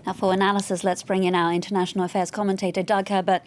Now for analysis, let's bring in our international affairs commentator, Doug Herbert.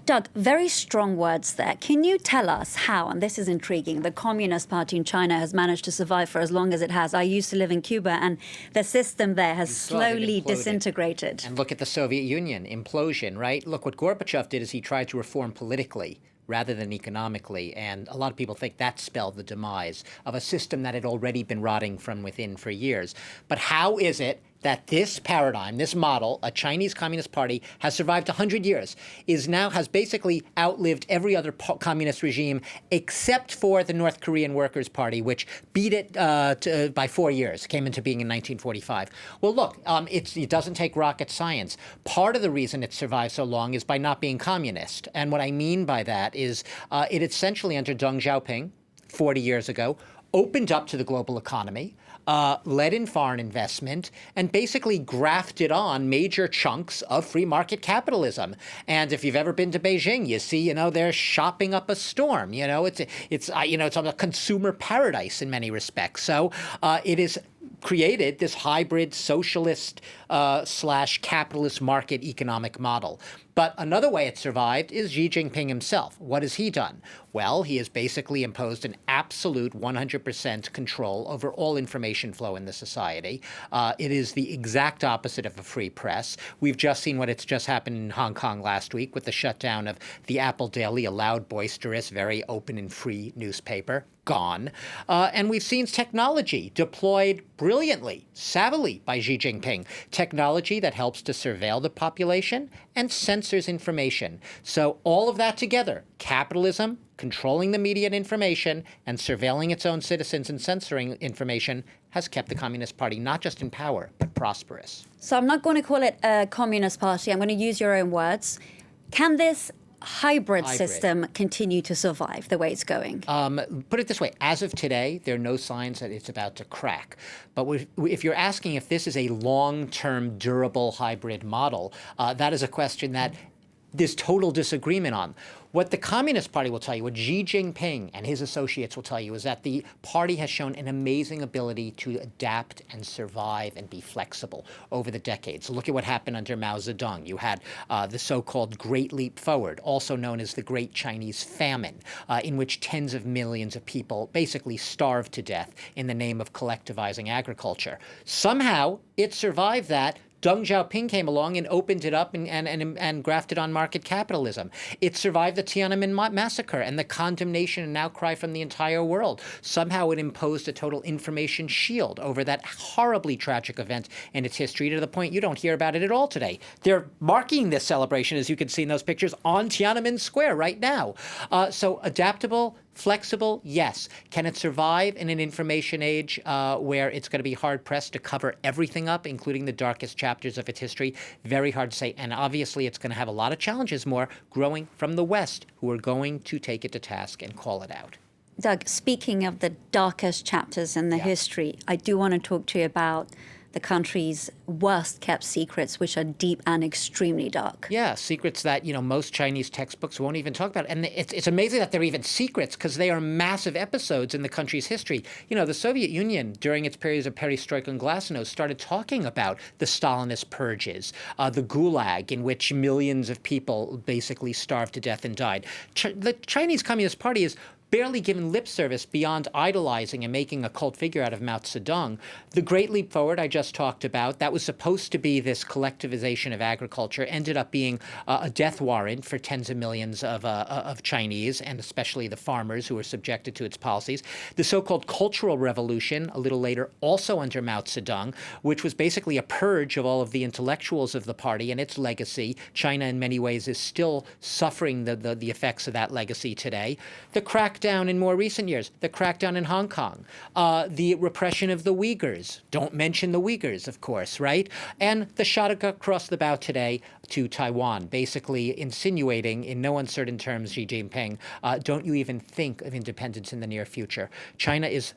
Doug, very strong words there. Can you tell us how, and this is intriguing, the Communist Party in China has managed to survive for as long as it has? I used to live in Cuba, and the system there has slowly disintegrated. And look at the Soviet Union, implosion, right? Look, what Gorbachev did is he tried to reform politically rather than economically, and a lot of people think that spelled the demise of a system that had already been rotting from within for years. But how is it that this paradigm, this model, a Chinese Communist Party, has survived 100 years, has basically outlived every other communist regime except for the North Korean Workers' Party, which beat it by 4 years, came into being in 1945. Well, look, it doesn't take rocket science. Part of the reason it survived so long is by not being communist. And what I mean by that is it essentially, under Deng Xiaoping 40 years ago, opened up to the global economy, led in foreign investment, and basically grafted on major chunks of free market capitalism. And if you've ever been to Beijing, you see, they're shopping up a storm. It's a consumer paradise in many respects. So it is created this hybrid socialist / capitalist market economic model. But another way it survived is Xi Jinping himself. What has he done? Well, he has basically imposed an absolute 100% control over all information flow in the society. It is the exact opposite of a free press. We've just seen what's just happened in Hong Kong last week with the shutdown of the Apple Daily, a loud, boisterous, very open and free newspaper. Gone. And we've seen technology deployed brilliantly, savvily by Xi Jinping. Technology that helps to surveil the population and censors information. So all of that together, capitalism, controlling the media and information, and surveilling its own citizens and censoring information, has kept the Communist Party not just in power, but prosperous. So I'm not going to call it a Communist Party. I'm going to use your own words. Can this hybrid system continue to survive the way it's going? Put it this way. As of today, there are no signs that it's about to crack. But if you're asking if this is a long-term, durable hybrid model, that is a question that there's total disagreement on. What the Communist Party will tell you, what Xi Jinping and his associates will tell you, is that the party has shown an amazing ability to adapt and survive and be flexible over the decades. Look at what happened under Mao Zedong. You had the so-called Great Leap Forward, also known as the Great Chinese Famine, in which tens of millions of people basically starved to death in the name of collectivizing agriculture. Somehow, it survived that. Deng Xiaoping came along and opened it up and grafted on market capitalism. It survived the Tiananmen massacre and the condemnation and outcry from the entire world. Somehow it imposed a total information shield over that horribly tragic event in its history, to the point you don't hear about it at all today. They're marking this celebration, as you can see in those pictures, on Tiananmen Square right now. So adaptable, flexible, yes. Can it survive in an information age where it's going to be hard-pressed to cover everything up, including the darkest chapters of its history? Very hard to say. And obviously, it's going to have a lot of challenges more growing from the West, who are going to take it to task and call it out. Doug, speaking of the darkest chapters in the history, I do want to talk to you about the country's worst-kept secrets, which are deep and extremely dark. Yeah, secrets that, most Chinese textbooks won't even talk about. And it's amazing that they're even secrets, because they are massive episodes in the country's history. The Soviet Union, during its periods of perestroika and glasnost, started talking about the Stalinist purges, the Gulag, in which millions of people basically starved to death and died. The Chinese Communist Party is barely given lip service beyond idolizing and making a cult figure out of Mao Zedong. The Great Leap Forward I just talked about, that was supposed to be this collectivization of agriculture, ended up being a death warrant for tens of millions of Chinese, and especially the farmers who were subjected to its policies. The so-called Cultural Revolution, a little later, also under Mao Zedong, which was basically a purge of all of the intellectuals of the party and its legacy. China, in many ways, is still suffering the effects of that legacy today. The crackdown in more recent years, the crackdown in Hong Kong, the repression of the Uyghurs. Don't mention the Uyghurs, of course, right? And the shot across the bow today to Taiwan, basically insinuating in no uncertain terms, Xi Jinping, don't you even think of independence in the near future. China is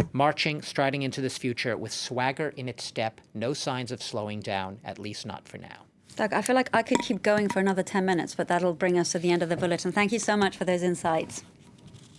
striding into this future with swagger in its step, no signs of slowing down, at least not for now. Doug, I feel like I could keep going for another 10 minutes, but that'll bring us to the end of the bulletin. Thank you so much for those insights.